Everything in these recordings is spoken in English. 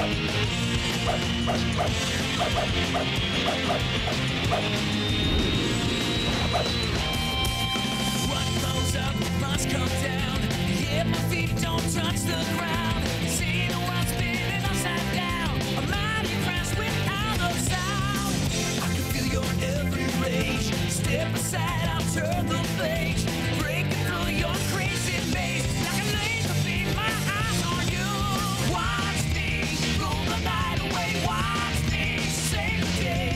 What goes up must come down. Yeah, my feet don't touch the ground. See the world spinning upside down. I'm mighty impressed with how those sound. I can feel your every rage. Step aside, I'll turn the page. Breaking through your crazy maze. Like a laser beam, my eyes on you. Watch me rule the night away. Watch me save the day.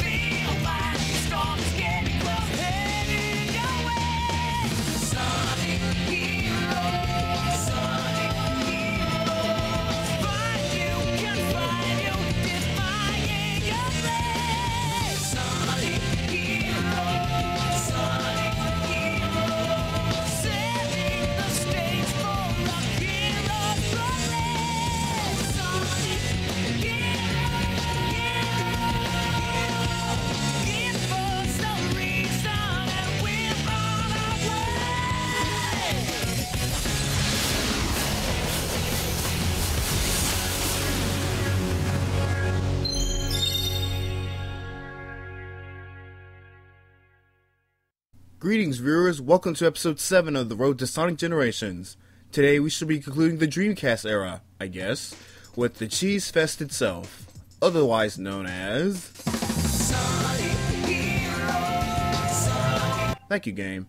Feel my storm is getting close. Heading your way. Sonic hero. Sonic hero. Find you, confine you, defying your fate. Sonic hero. Sonic hero. Setting the stage for a hero's parade. Sonic hero. Give us a reason and we're on our way. Greetings viewers, welcome to episode 7 of the Road to Sonic Generations. Today we should be concluding the Dreamcast era, I guess, with the Cheese Fest itself, otherwise known as... Sonic hero. Sonic. Thank you, game.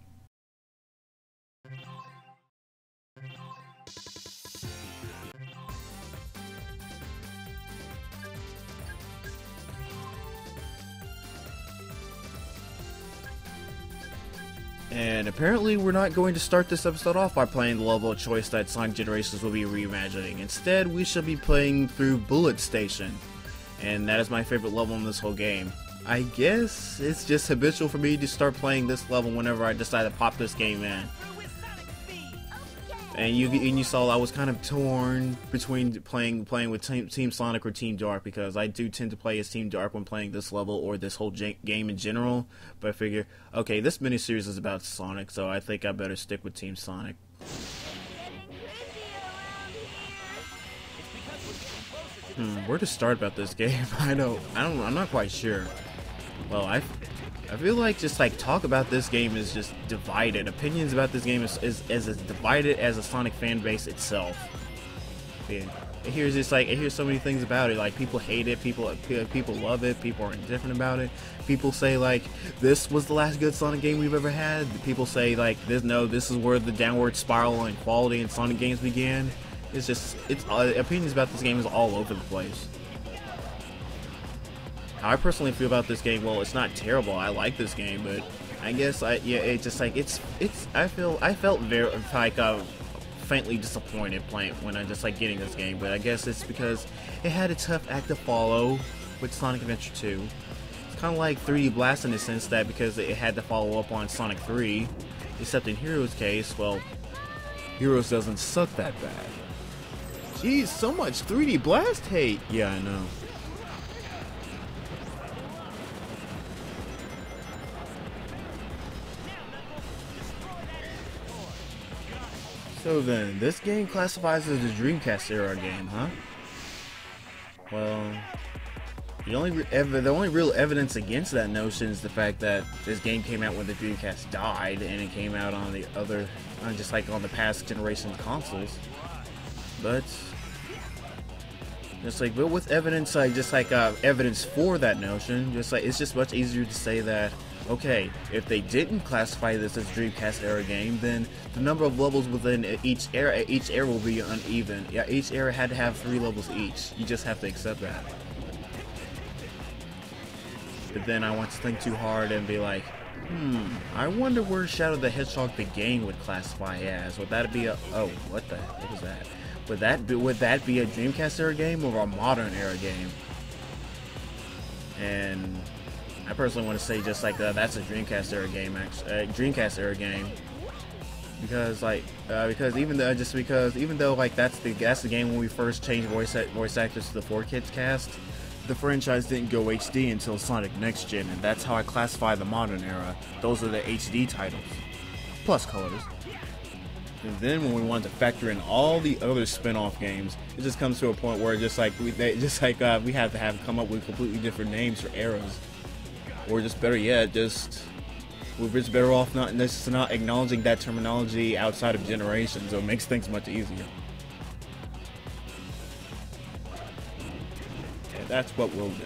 And apparently we're not going to start this episode off by playing the level of choice that Sonic Generations will be reimagining. Instead, we shall be playing through Bullet Station. And that is my favorite level in this whole game. I guess it's just habitual for me to start playing this level whenever I decide to pop this game in. And you saw I was kind of torn between playing with Team Sonic or Team Dark, because I do tend to play as Team Dark when playing this level or this whole game in general. But I figure, okay, this miniseries is about Sonic, so I think I better stick with Team Sonic. Where to start about this game? I'm not quite sure. Well, I feel like just like talk about this game is just divided. Opinions about this game is as divided as a Sonic fan base itself. Yeah. I hear so many things about it. Like, people hate it, people love it, people are indifferent about it. People say like this was the last good Sonic game we've ever had. People say like this is where the downward spiral in quality in Sonic games began. Opinions about this game is all over the place. How I personally feel about this game, well, it's not terrible. I like this game, but I guess I felt very faintly disappointed playing when I just getting this game. But I guess it's because it had a tough act to follow with Sonic Adventure 2. It's kind of like 3D Blast in the sense that because it had to follow up on Sonic 3, except in Heroes' case, well, Heroes doesn't suck that bad. Jeez, so much 3D Blast hate. Yeah, I know. So then, this game classifies as a Dreamcast era game, huh? Well, the only real evidence against that notion is the fact that this game came out when the Dreamcast died, and it came out on just on the past generation consoles. But with evidence, evidence for that notion, it's just much easier to say that, okay, if they didn't classify this as a Dreamcast era game, then the number of levels within each era will be uneven. Yeah, each era had to have 3 levels each. You just have to accept that. But then I want to think too hard and be like, I wonder where Shadow the Hedgehog the game would classify as. Would that be what was that? Would that be a Dreamcast era game or a modern era game? And I personally want to say just that's a Dreamcast era game, Dreamcast era game, because even though that's the game when we first changed voice actors to the 4Kids cast, the franchise didn't go HD until Sonic Next Gen, and that's how I classify the modern era. Those are the HD titles, plus colors. And then when we want to factor in all the other spin-off games, it just comes to a point where just like we have to come up with completely different names for eras, or just better yet, we're just better off not acknowledging that terminology outside of generations. So it makes things much easier. And that's what we'll do.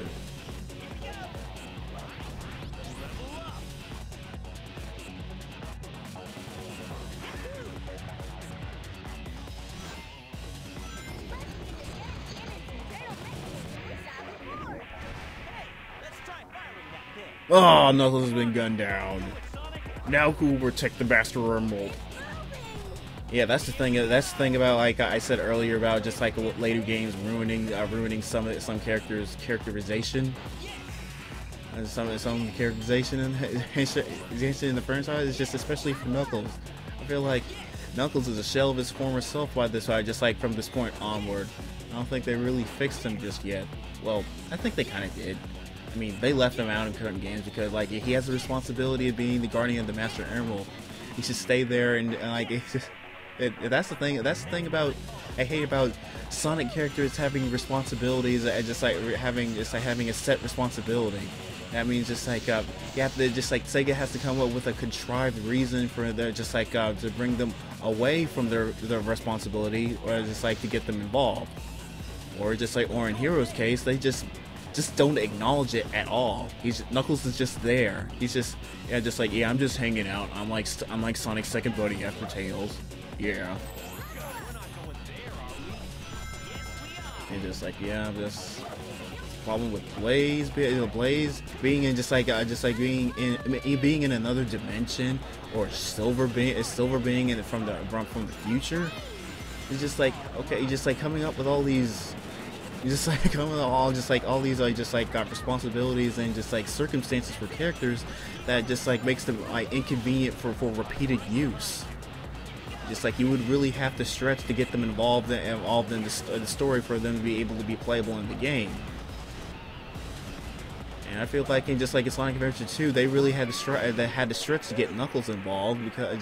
Oh, Knuckles has been gunned down. Now who will protect the Master Emerald? Yeah, that's the thing. That's the thing about, like I said earlier, about just like later games ruining some characters' characterization. And some characterization in the franchise is just especially for Knuckles. I feel like Knuckles is a shell of his former self by this side, just like from this point onward. I don't think they really fixed him just yet. Well, I think they kind of did. I mean, they left him out in current games because, like, he has the responsibility of being the guardian of the Master Emerald. He should stay there, and like, that's the thing. That's the thing about I hate about Sonic characters having responsibilities, and just like having a set responsibility. That means just like you have to Sega has to come up with a contrived reason for their to bring them away from their responsibility, or just like to get them involved, or in Hero's case, they just don't acknowledge it at all. Knuckles is just there. He's just I'm just hanging out. I'm like Sonic's second buddy after Tails. Yeah. And just like this problem with Blaze being in being in another dimension, or Silver being in from the future. It's just like, okay, you're just like coming up with all these. You just like coming with all these responsibilities and just like circumstances for characters that just like makes them like inconvenient for repeated use. Just like you would really have to stretch to get them involved in the story for them to be able to be playable in the game. And I feel like in Sonic Adventure 2, they really had to stretch to get Knuckles involved because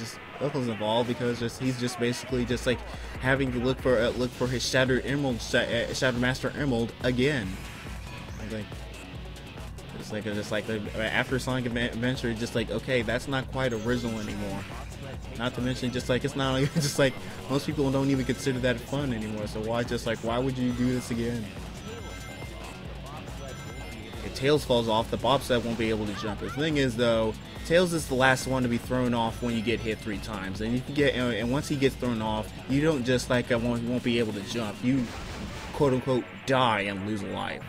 he's just basically just like having to look for his Shattered Master Emerald again. After Sonic Adventure, just like, okay, that's not quite original anymore. Not to mention, just like, it's not just like most people don't even consider that fun anymore. So why would you do this again? If Tails falls off, the bobsled won't be able to jump. The thing is, though, Tails is the last one to be thrown off when you get hit 3 times, and and once he gets thrown off, you don't just won't be able to jump. You quote unquote die and lose a life.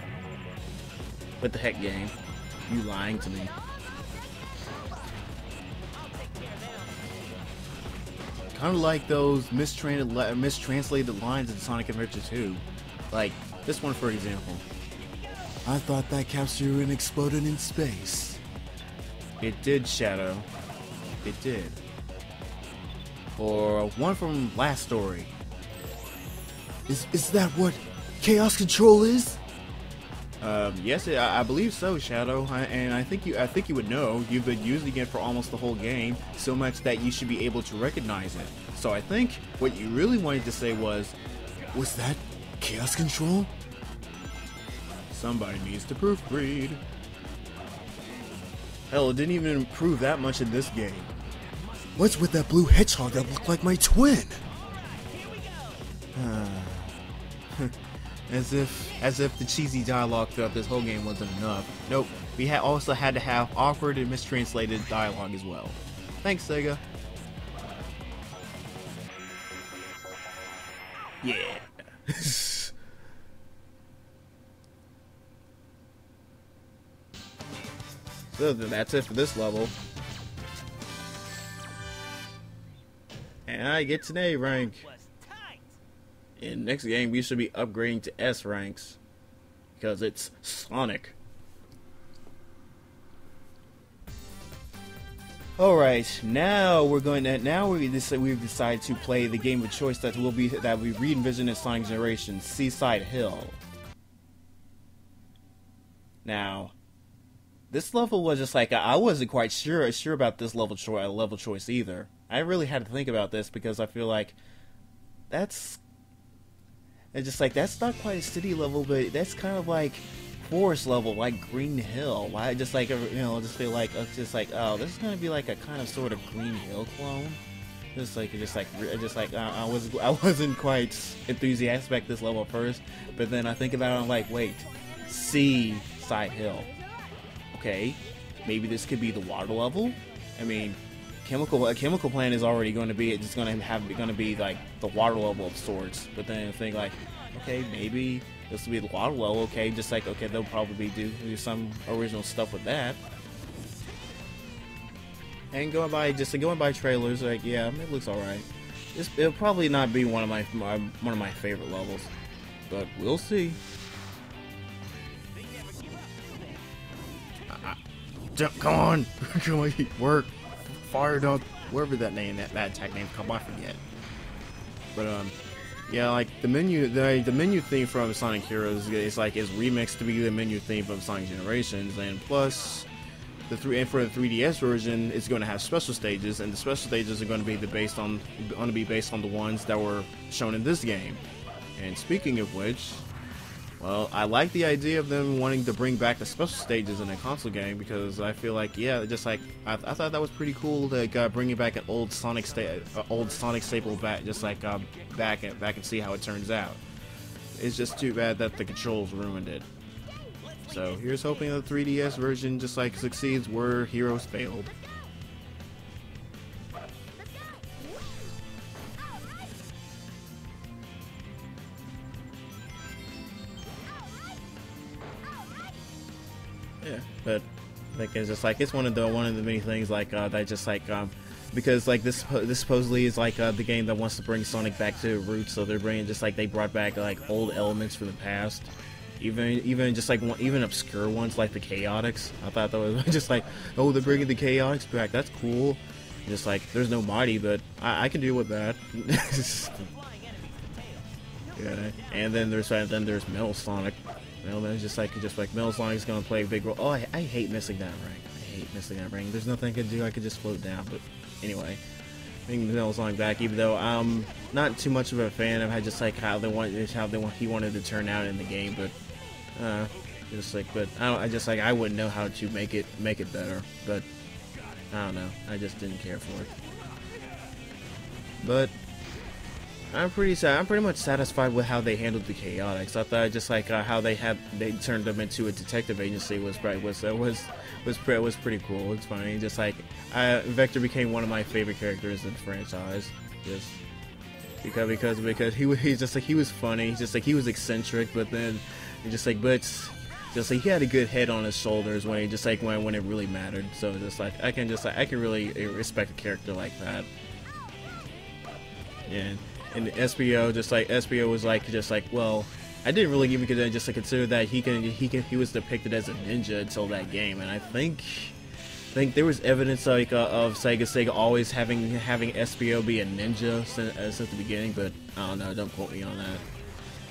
What the heck, game? You lying to me? Kind of like those mistranslated lines in Sonic Adventure 2, like this one, for example. I thought that capsule exploded in space. It did, Shadow. It did. Or one from last story. Is that what Chaos Control is? Yes, I believe so, Shadow. And I think you would know. You've been using it for almost the whole game, so much that you should be able to recognize it. So I think what you really wanted to say was that Chaos Control? Somebody needs to proofread. Hell, it didn't even improve that much in this game. What's with that blue hedgehog that looked like my twin? As if the cheesy dialogue throughout this whole game wasn't enough. Nope, we also had to have awkward and mistranslated dialogue as well. Thanks, Sega. Yeah. So that's it for this level. And I get to A rank. In next game, we should be upgrading to S ranks, because it's Sonic. Alright, now we've decided to play the game of choice that we re-envision in Sonic Generations, Seaside Hill. Now, this level was just like, I wasn't quite sure about this level choice either. I really had to think about this because I feel like that's it's just like that's not quite a city level, but that's kind of like forest level, like Green Hill. I just like just feel like it's just like oh, this is gonna be like a kind of sort of Green Hill clone. I wasn't quite enthusiastic about this level at first, but then I think about it, I'm like, wait, Seaside Hill. Okay, maybe this could be the water level. I mean, chemical plant is already going to be it's going to be like the water level of sorts. But then I think like, okay, maybe this will be the water level. Okay, just like okay, they'll probably do some original stuff with that. And going by trailers, like yeah, it looks alright. It'll probably not be one of my favorite levels, but we'll see. Come on, work, fire dunk, wherever that attack name come, I forget. But yeah, like the menu theme from Sonic Heroes is remixed to be the menu theme from Sonic Generations, and plus. For the 3DS version, it's going to have special stages, and the special stages are going to be based on the ones that were shown in this game. And speaking of which, well, I like the idea of them wanting to bring back the special stages in a console game because I feel like I thought that was pretty cool to bringing back an old Sonic staple back, just like back and see how it turns out. It's just too bad that the controls ruined it. So here's hoping the 3DS version just like succeeds where Heroes failed. Yeah, but like it's one of the many things that just because like this supposedly is like the game that wants to bring Sonic back to roots, so they're bringing they brought back like old elements from the past. Even obscure ones like the Chaotix. I thought that was just like, oh, they're bringing the Chaotix back. That's cool. Just like there's no Mighty, but I can deal with that. Yeah. And then there's Metal Sonic. Just like Metal Sonic's gonna play a big role. Oh, I hate missing that ring. There's nothing I can do. I could just float down. But anyway, bringing Metal Sonic back, even though I'm not too much of a fan of how he wanted to turn out in the game, but. I wouldn't know how to make it better, but I don't know. I just didn't care for it. But I'm pretty much satisfied with how they handled the Chaotix. I thought how they turned them into a detective agency was pretty cool. It's funny. Vector became one of my favorite characters in the franchise. Just because he was funny. He was eccentric, but then. He had a good head on his shoulders when when it really mattered. So I can really respect a character like that. And SPO was well, I didn't really even consider that he was depicted as a ninja until that game, and I think there was evidence of Sega always having SPO be a ninja since the beginning, but I don't know. Don't quote me on that.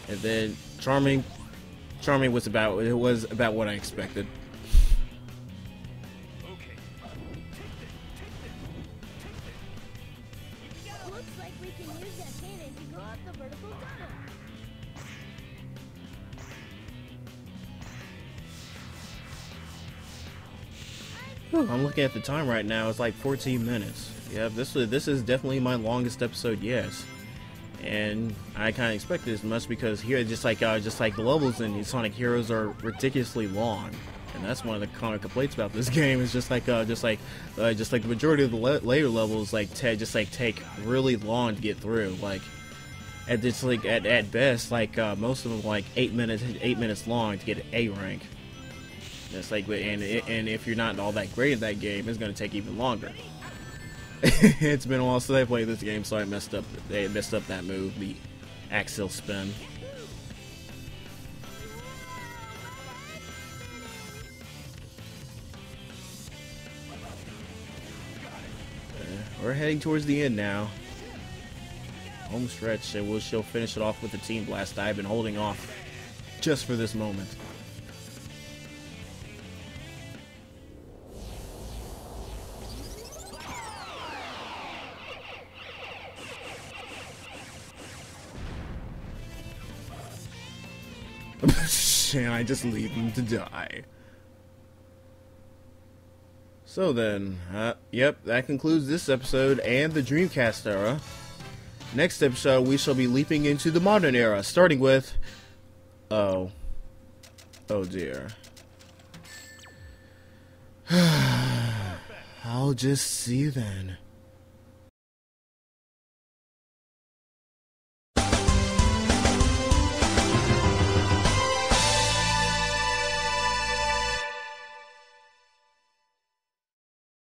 And then Charming was about what I expected. Looks like we can use that cannon to go up the vertical tunnel. I'm looking at the time right now. It's like 14 minutes. Yeah, this is definitely my longest episode yet. And I kind of expected as much because here, just like the levels in Sonic Heroes are ridiculously long, and that's one of the common complaints about this game. Is just like the majority of the later levels take really long to get through. Like at best, most of them 8 minutes long to get an A rank. That's and if you're not all that great at that game, it's going to take even longer. It's been a while since I played this game, so they messed up that move, the axial spin. We're heading towards the end now. Home stretch, and she'll finish it off with the Team Blast. I've been holding off just for this moment. And I just leave them to die. So then, yep, that concludes this episode and the Dreamcast era. Next episode, we shall be leaping into the modern era, starting with... Oh dear. I'll just see then.